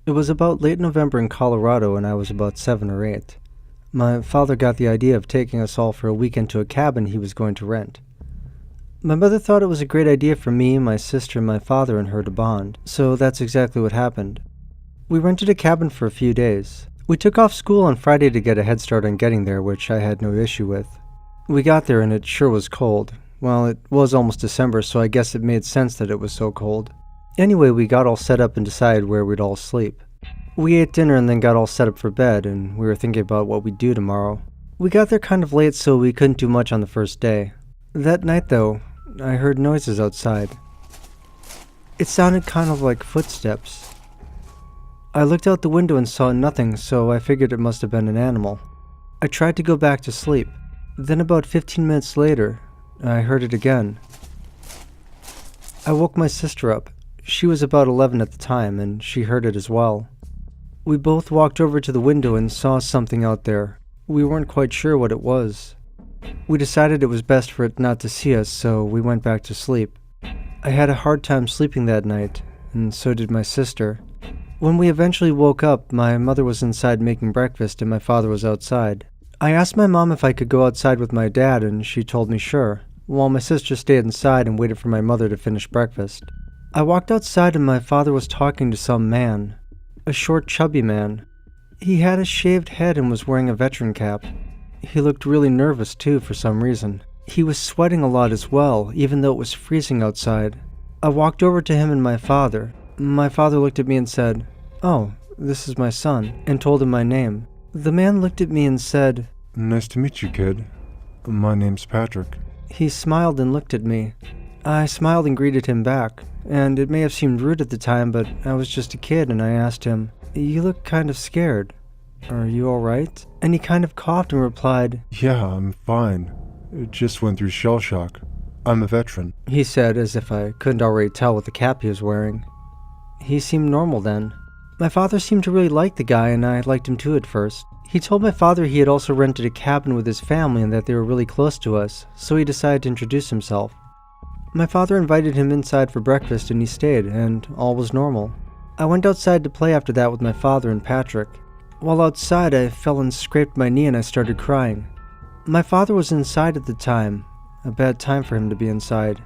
It was about late November in Colorado, and I was about 7 or 8. My father got the idea of taking us all for a weekend to a cabin he was going to rent. My mother thought it was a great idea for me, my sister, my father, and her to bond, so that's exactly what happened. We rented a cabin for a few days. We took off school on Friday to get a head start on getting there, which I had no issue with. We got there and it sure was cold. Well, it was almost December, so I guess it made sense that it was so cold. Anyway, we got all set up and decided where we'd all sleep. We ate dinner and then got all set up for bed, and we were thinking about what we'd do tomorrow. We got there kind of late, so we couldn't do much on the first day. That night, though, I heard noises outside. It sounded kind of like footsteps. I looked out the window and saw nothing, so I figured it must have been an animal. I tried to go back to sleep. Then about 15 minutes later, I heard it again. I woke my sister up. She was about 11 at the time, and she heard it as well. We both walked over to the window and saw something out there. We weren't quite sure what it was. We decided it was best for it not to see us, so we went back to sleep. I had a hard time sleeping that night, and so did my sister. When we eventually woke up, my mother was inside making breakfast and my father was outside. I asked my mom if I could go outside with my dad, and she told me sure, while my sister stayed inside and waited for my mother to finish breakfast. I walked outside and my father was talking to some man. A short, chubby man. He had a shaved head and was wearing a veteran cap. He looked really nervous too for some reason. He was sweating a lot as well, even though it was freezing outside. I walked over to him and my father. My father looked at me and said, "Oh, this is my son," and told him my name. The man looked at me and said, "Nice to meet you, kid. My name's Patrick." He smiled and looked at me. I smiled and greeted him back, and it may have seemed rude at the time, but I was just a kid and I asked him, "You look kind of scared. Are you alright?" And he kind of coughed and replied, "Yeah, I'm fine. Just went through shell shock. I'm a veteran," he said, as if I couldn't already tell with the cap he was wearing. He seemed normal then. My father seemed to really like the guy, and I liked him too at first. He told my father he had also rented a cabin with his family and that they were really close to us, so he decided to introduce himself. My father invited him inside for breakfast and he stayed, and all was normal. I went outside to play after that with my father and Patrick. While outside, I fell and scraped my knee and I started crying. My father was inside at the time, a bad time for him to be inside.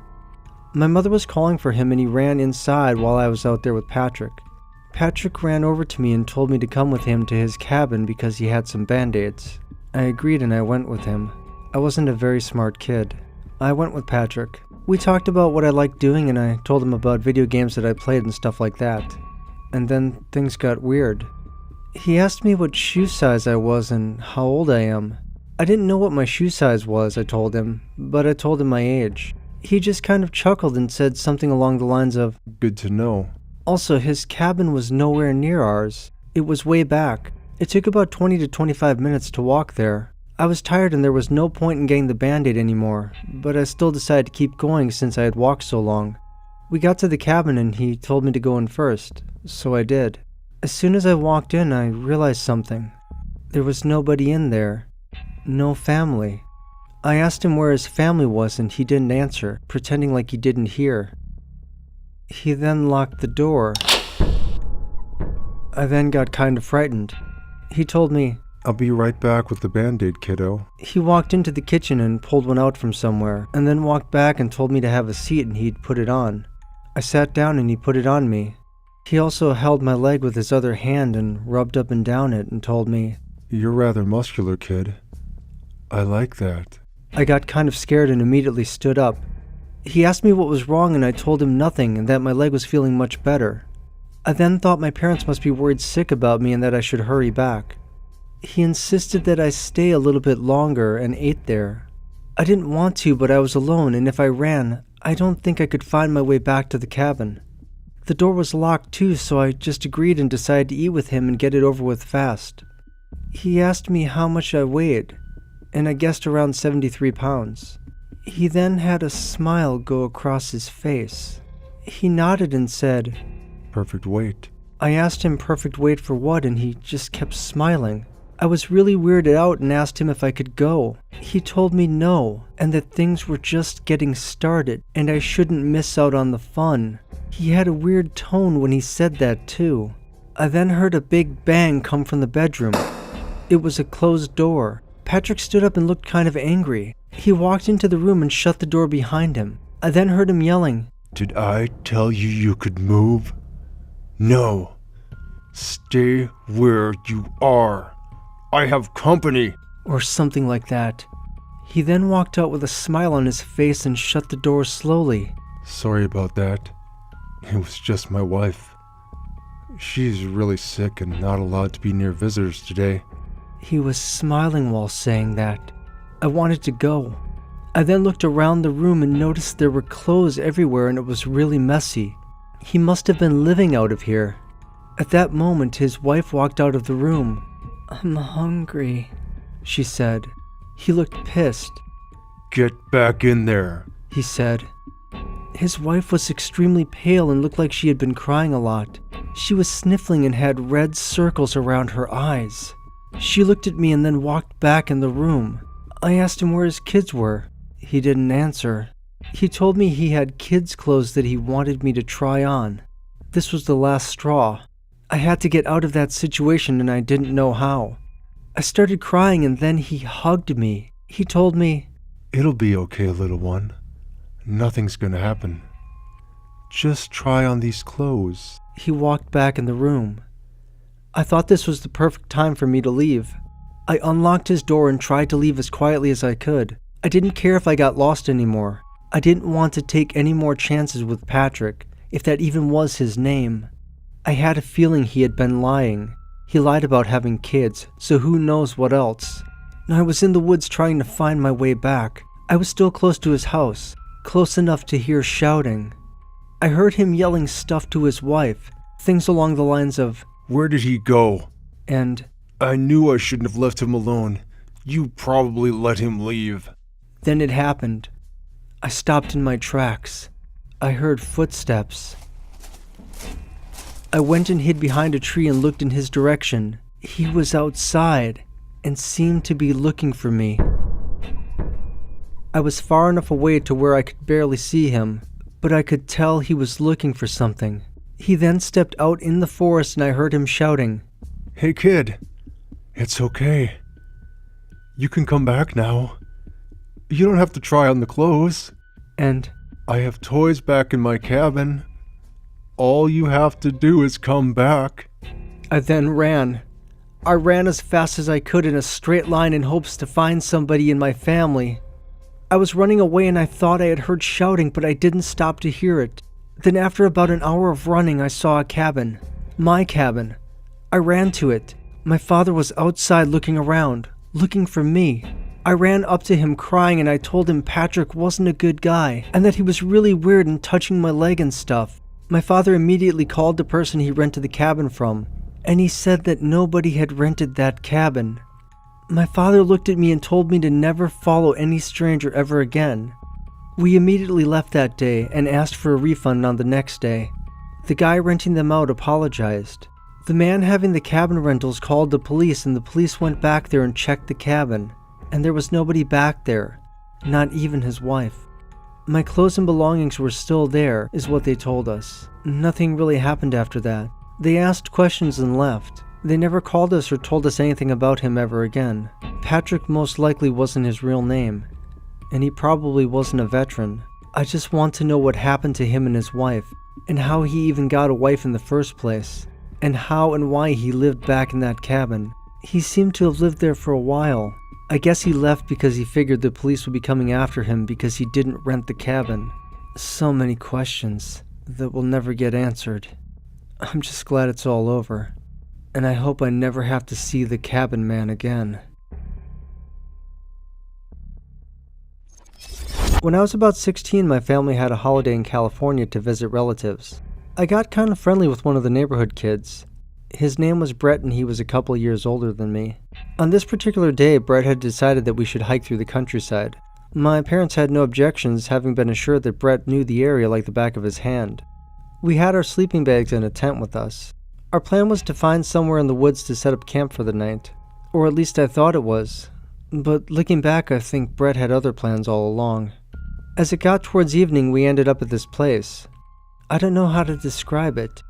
My mother was calling for him and he ran inside while I was out there with Patrick. Patrick ran over to me and told me to come with him to his cabin because he had some band-aids. I agreed and I went with him. I wasn't a very smart kid. I went with Patrick. We talked about what I liked doing and I told him about video games that I played and stuff like that. And then things got weird. He asked me what shoe size I was and how old I am. I didn't know what my shoe size was, I told him, but I told him my age. He just kind of chuckled and said something along the lines of, "Good to know." Also, his cabin was nowhere near ours. It was way back. It took about 20 to 25 minutes to walk there. I was tired and there was no point in getting the band-aid anymore, but I still decided to keep going since I had walked so long. We got to the cabin and he told me to go in first, so I did. As soon as I walked in, I realized something. There was nobody in there. No family. I asked him where his family was and he didn't answer, pretending like he didn't hear. He then locked the door. I then got kind of frightened. He told me, "I'll be right back with the Band-Aid, kiddo." He walked into the kitchen and pulled one out from somewhere, and then walked back and told me to have a seat and he'd put it on. I sat down and he put it on me. He also held my leg with his other hand and rubbed up and down it and told me, "You're rather muscular, kid. I like that." I got kind of scared and immediately stood up. He asked me what was wrong and I told him nothing and that my leg was feeling much better. I then thought my parents must be worried sick about me and that I should hurry back. He insisted that I stay a little bit longer and ate there. I didn't want to, but I was alone, and if I ran, I don't think I could find my way back to the cabin. The door was locked too, so I just agreed and decided to eat with him and get it over with fast. He asked me how much I weighed, and I guessed around 73 pounds. He then had a smile go across his face. He nodded and said, "Perfect weight." I asked him perfect weight for what, and he just kept smiling. I was really weirded out and asked him if I could go. He told me no, and that things were just getting started, and I shouldn't miss out on the fun. He had a weird tone when he said that too. I then heard a big bang come from the bedroom. It was a closed door. Patrick stood up and looked kind of angry. He walked into the room and shut the door behind him. I then heard him yelling, "Did I tell you could move? No. Stay where you are. I have company," or something like that. He then walked out with a smile on his face and shut the door slowly. "Sorry about that. It was just my wife. She's really sick and not allowed to be near visitors today." He was smiling while saying that. I wanted to go. I then looked around the room and noticed there were clothes everywhere and it was really messy. He must have been living out of here. At that moment, his wife walked out of the room. "I'm hungry," she said. He looked pissed. "Get back in there," he said. His wife was extremely pale and looked like she had been crying a lot. She was sniffling and had red circles around her eyes. She looked at me and then walked back in the room. I asked him where his kids were. He didn't answer. He told me he had kids' clothes that he wanted me to try on. This was the last straw. I had to get out of that situation and I didn't know how. I started crying and then he hugged me. He told me, "It'll be okay, little one. Nothing's gonna happen. Just try on these clothes." He walked back in the room. I thought this was the perfect time for me to leave. I unlocked his door and tried to leave as quietly as I could. I didn't care if I got lost anymore. I didn't want to take any more chances with Patrick, if that even was his name. I had a feeling he had been lying. He lied about having kids, so who knows what else. I was in the woods trying to find my way back. I was still close to his house, close enough to hear shouting. I heard him yelling stuff to his wife, things along the lines of, "Where did he go?" and, "I knew I shouldn't have left him alone. You probably let him leave." Then it happened. I stopped in my tracks. I heard footsteps. I went and hid behind a tree and looked in his direction. He was outside and seemed to be looking for me. I was far enough away to where I could barely see him, but I could tell he was looking for something. He then stepped out in the forest and I heard him shouting, "Hey kid, it's okay. You can come back now. You don't have to try on the clothes. and I have toys back in my cabin. All you have to do is come back." I then ran. I ran as fast as I could in a straight line in hopes to find somebody in my family. I was running away and I thought I had heard shouting, but I didn't stop to hear it. Then after about an hour of running, I saw a cabin. My cabin. I ran to it. My father was outside looking around, looking for me. I ran up to him crying and I told him Patrick wasn't a good guy and that he was really weird and touching my leg and stuff. My father immediately called the person he rented the cabin from, and he said that nobody had rented that cabin. My father looked at me and told me to never follow any stranger ever again. We immediately left that day and asked for a refund on the next day. The guy renting them out apologized. The man having the cabin rentals called the police and the police went back there and checked the cabin, and there was nobody back there, not even his wife. My clothes and belongings were still there, is what they told us. Nothing really happened after that. They asked questions and left. They never called us or told us anything about him ever again. Patrick most likely wasn't his real name, and he probably wasn't a veteran. I just want to know what happened to him and his wife, and how he even got a wife in the first place, and how and why he lived back in that cabin. He seemed to have lived there for a while. I guess he left because he figured the police would be coming after him because he didn't rent the cabin. So many questions that will never get answered. I'm just glad it's all over, and I hope I never have to see the cabin man again. When I was about 16, my family had a holiday in California to visit relatives. I got kind of friendly with one of the neighborhood kids. His name was Brett and he was a couple years older than me. On this particular day, Brett had decided that we should hike through the countryside. My parents had no objections, having been assured that Brett knew the area like the back of his hand. We had our sleeping bags and a tent with us. Our plan was to find somewhere in the woods to set up camp for the night. Or at least I thought it was. But looking back, I think Brett had other plans all along. As it got towards evening, we ended up at this place. I don't know how to describe it.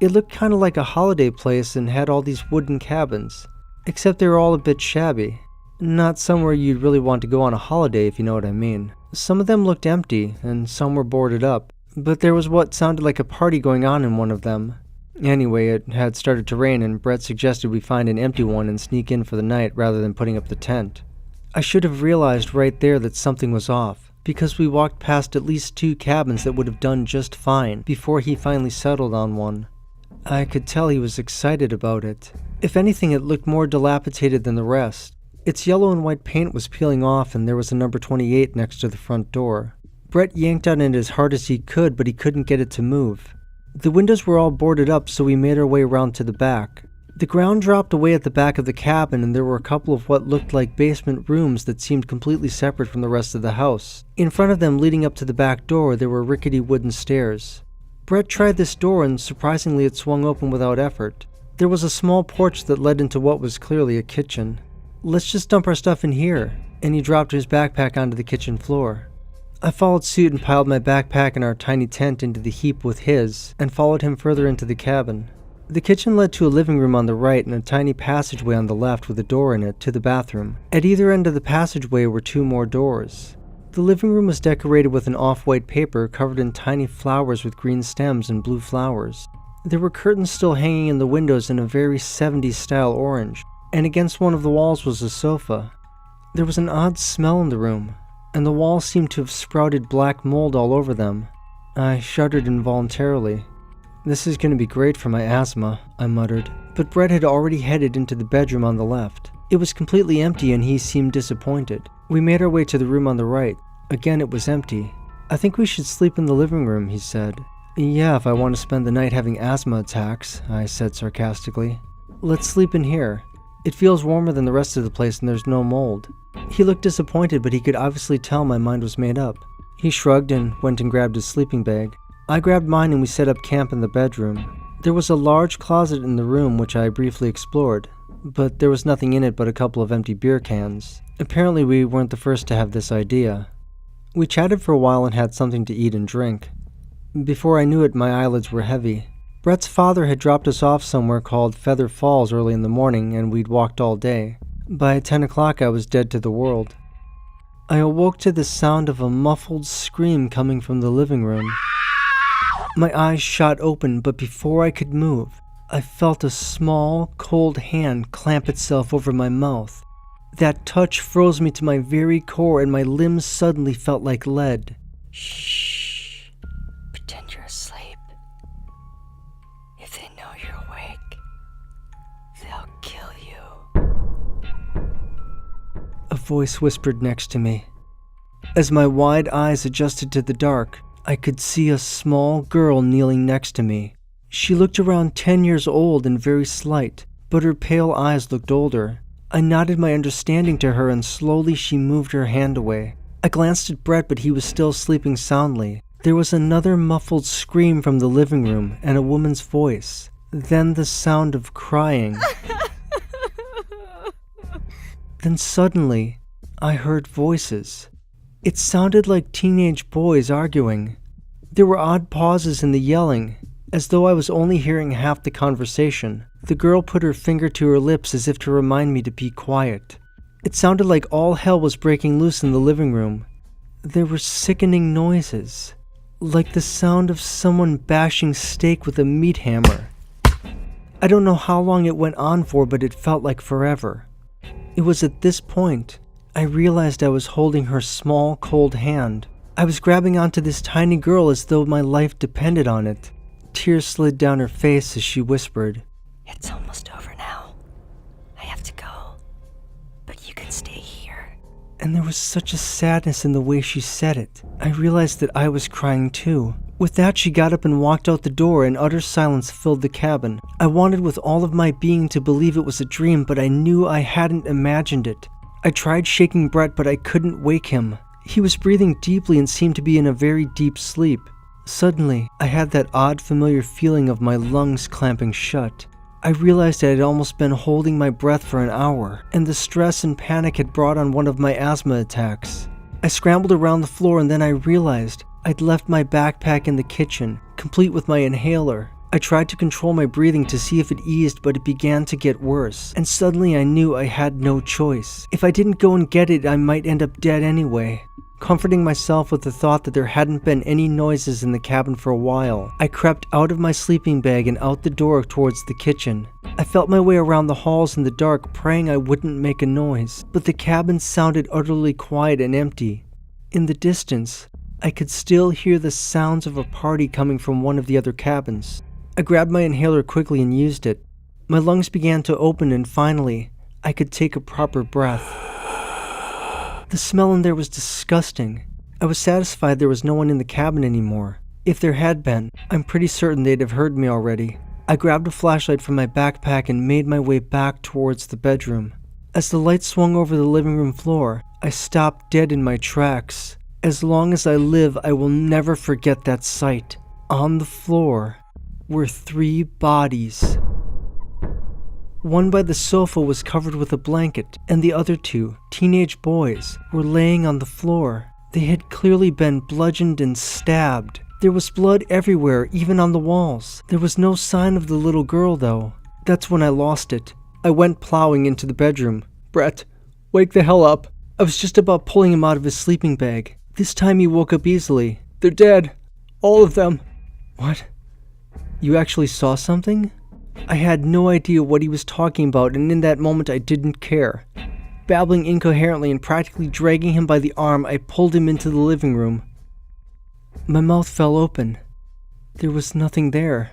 It looked kind of like a holiday place and had all these wooden cabins, except they were all a bit shabby. Not somewhere you'd really want to go on a holiday, if you know what I mean. Some of them looked empty, and some were boarded up, but there was what sounded like a party going on in one of them. Anyway, it had started to rain, and Brett suggested we find an empty one and sneak in for the night rather than putting up the tent. I should have realized right there that something was off, because we walked past at least 2 cabins that would have done just fine before he finally settled on one. I could tell he was excited about it. If anything, it looked more dilapidated than the rest. Its yellow and white paint was peeling off, and there was a number 28 next to the front door. Brett yanked on it as hard as he could, but he couldn't get it to move. The windows were all boarded up, so we made our way around to the back. The ground dropped away at the back of the cabin, and there were a couple of what looked like basement rooms that seemed completely separate from the rest of the house. In front of them, leading up to the back door, there were rickety wooden stairs. Brett tried this door, and surprisingly it swung open without effort. There was a small porch that led into what was clearly a kitchen. "Let's just dump our stuff in here," and he dropped his backpack onto the kitchen floor. I followed suit and piled my backpack and our tiny tent into the heap with his, and followed him further into the cabin. The kitchen led to a living room on the right and a tiny passageway on the left with a door in it to the bathroom. At either end of the passageway were 2 more doors. The living room was decorated with an off-white paper covered in tiny flowers with green stems and blue flowers. There were curtains still hanging in the windows in a very 70s style orange, and against one of the walls was a sofa. There was an odd smell in the room, and the walls seemed to have sprouted black mold all over them. I shuddered involuntarily. "This is going to be great for my asthma," I muttered, but Brett had already headed into the bedroom on the left. It was completely empty and he seemed disappointed. We made our way to the room on the right. Again, it was empty. "I think we should sleep in the living room," he said. "Yeah, if I want to spend the night having asthma attacks," I said sarcastically. "Let's sleep in here. It feels warmer than the rest of the place and there's no mold." He looked disappointed, but he could obviously tell my mind was made up. He shrugged and went and grabbed his sleeping bag. I grabbed mine and we set up camp in the bedroom. There was a large closet in the room which I briefly explored, but there was nothing in it but a couple of empty beer cans. Apparently we weren't the first to have this idea. We chatted for a while and had something to eat and drink. Before I knew it, my eyelids were heavy. Brett's father had dropped us off somewhere called Feather Falls early in the morning, and we'd walked all day. By 10 o'clock I was dead to the world. I awoke to the sound of a muffled scream coming from the living room. My eyes shot open, but before I could move, I felt a small, cold hand clamp itself over my mouth. That touch froze me to my very core, and my limbs suddenly felt like lead. "Shh. Pretend you're asleep. If they know you're awake, they'll kill you." A voice whispered next to me. As my wide eyes adjusted to the dark, I could see a small girl kneeling next to me. She looked around 10 years old and very slight, but her pale eyes looked older. I nodded my understanding to her and slowly she moved her hand away. I glanced at Brett, but he was still sleeping soundly. There was another muffled scream from the living room and a woman's voice. Then the sound of crying. Then suddenly, I heard voices. It sounded like teenage boys arguing. There were odd pauses in the yelling, as though I was only hearing half the conversation. The girl put her finger to her lips as if to remind me to be quiet. It sounded like all hell was breaking loose in the living room. There were sickening noises, like the sound of someone bashing steak with a meat hammer. I don't know how long it went on for, but it felt like forever. It was at this point I realized I was holding her small, cold hand. I was grabbing onto this tiny girl as though my life depended on it. Tears slid down her face as she whispered, "It's almost over now. I have to go. But you can stay here." And there was such a sadness in the way she said it. I realized that I was crying too. With that, she got up and walked out the door, and utter silence filled the cabin. I wanted with all of my being to believe it was a dream, but I knew I hadn't imagined it. I tried shaking Brett, but I couldn't wake him. He was breathing deeply and seemed to be in a very deep sleep. Suddenly, I had that odd familiar feeling of my lungs clamping shut. I realized I had almost been holding my breath for an hour, and the stress and panic had brought on one of my asthma attacks. I scrambled around the floor, and then I realized I'd left my backpack in the kitchen, complete with my inhaler. I tried to control my breathing to see if it eased, but it began to get worse, and suddenly I knew I had no choice. If I didn't go and get it, I might end up dead anyway. Comforting myself with the thought that there hadn't been any noises in the cabin for a while, I crept out of my sleeping bag and out the door towards the kitchen. I felt my way around the halls in the dark, praying I wouldn't make a noise, but the cabin sounded utterly quiet and empty. In the distance, I could still hear the sounds of a party coming from one of the other cabins. I grabbed my inhaler quickly and used it. My lungs began to open and finally, I could take a proper breath. The smell in there was disgusting. I was satisfied there was no one in the cabin anymore. If there had been, I'm pretty certain they'd have heard me already. I grabbed a flashlight from my backpack and made my way back towards the bedroom. As the light swung over the living room floor, I stopped dead in my tracks. As long as I live, I will never forget that sight. On the floor were 3 bodies. One by the sofa was covered with a blanket, and the other 2, teenage boys, were laying on the floor. They had clearly been bludgeoned and stabbed. There was blood everywhere, even on the walls. There was no sign of the little girl, though. That's when I lost it. I went plowing into the bedroom. "Brett, wake the hell up." I was just about pulling him out of his sleeping bag. This time he woke up easily. "They're dead. All of them." "What? You actually saw something?" I had no idea what he was talking about, and in that moment I didn't care. Babbling incoherently and practically dragging him by the arm, I pulled him into the living room. My mouth fell open. There was nothing there.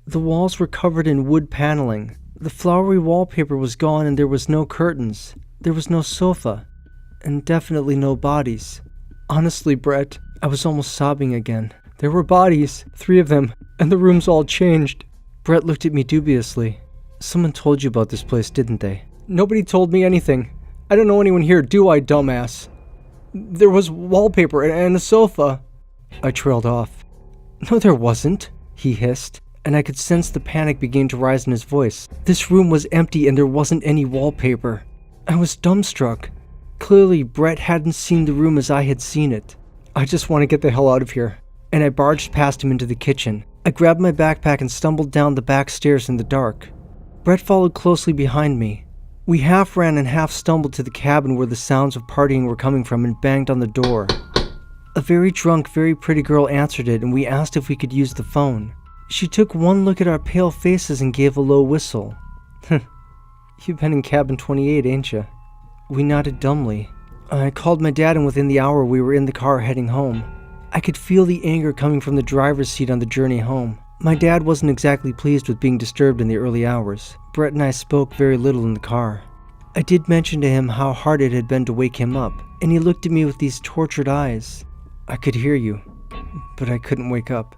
The walls were covered in wood paneling. The flowery wallpaper was gone and there was no curtains. There was no sofa. And definitely no bodies. Honestly, Brett, I was almost sobbing again. There were bodies, 3 of them, and the rooms all changed. Brett looked at me dubiously. "Someone told you about this place, didn't they?" "Nobody told me anything. I don't know anyone here, do I, dumbass? There was wallpaper and a sofa." I trailed off. "No, there wasn't," he hissed, and I could sense the panic begin to rise in his voice. This room was empty and there wasn't any wallpaper. I was dumbstruck. Clearly, Brett hadn't seen the room as I had seen it. "I just want to get the hell out of here." And I barged past him into the kitchen. I grabbed my backpack and stumbled down the back stairs in the dark. Brett followed closely behind me. We half ran and half stumbled to the cabin where the sounds of partying were coming from and banged on the door. A very drunk, very pretty girl answered it, and we asked if we could use the phone. She took one look at our pale faces and gave a low whistle. "You've been in cabin 28, ain't you?" We nodded dumbly. I called my dad, and within the hour we were in the car heading home. I could feel the anger coming from the driver's seat on the journey home. My dad wasn't exactly pleased with being disturbed in the early hours. Brett and I spoke very little in the car. I did mention to him how hard it had been to wake him up, and he looked at me with these tortured eyes. "I could hear you, but I couldn't wake up.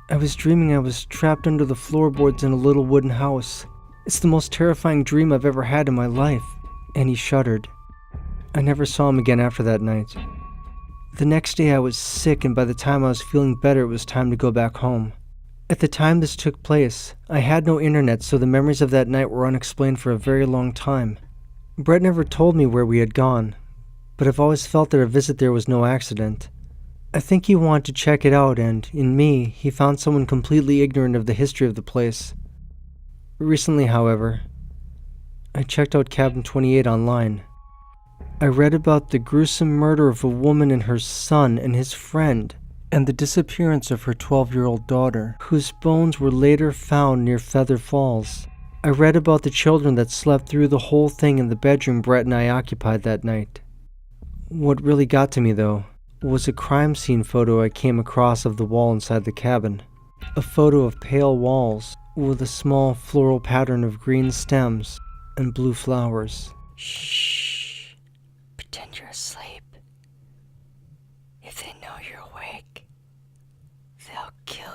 I was dreaming I was trapped under the floorboards in a little wooden house. It's the most terrifying dream I've ever had in my life." And he shuddered. I never saw him again after that night. The next day I was sick, and by the time I was feeling better, it was time to go back home. At the time this took place, I had no internet, so the memories of that night were unexplained for a very long time. Brett never told me where we had gone, but I've always felt that our visit there was no accident. I think he wanted to check it out, and, in me, he found someone completely ignorant of the history of the place. Recently, however, I checked out Cabin 28 online. I read about the gruesome murder of a woman and her son and his friend, and the disappearance of her 12-year-old daughter, whose bones were later found near Feather Falls. I read about the children that slept through the whole thing in the bedroom Brett and I occupied that night. What really got to me, though, was a crime scene photo I came across of the wall inside the cabin. A photo of pale walls with a small floral pattern of green stems and blue flowers. Shh. Pretend you're asleep. If they know you're awake, they'll kill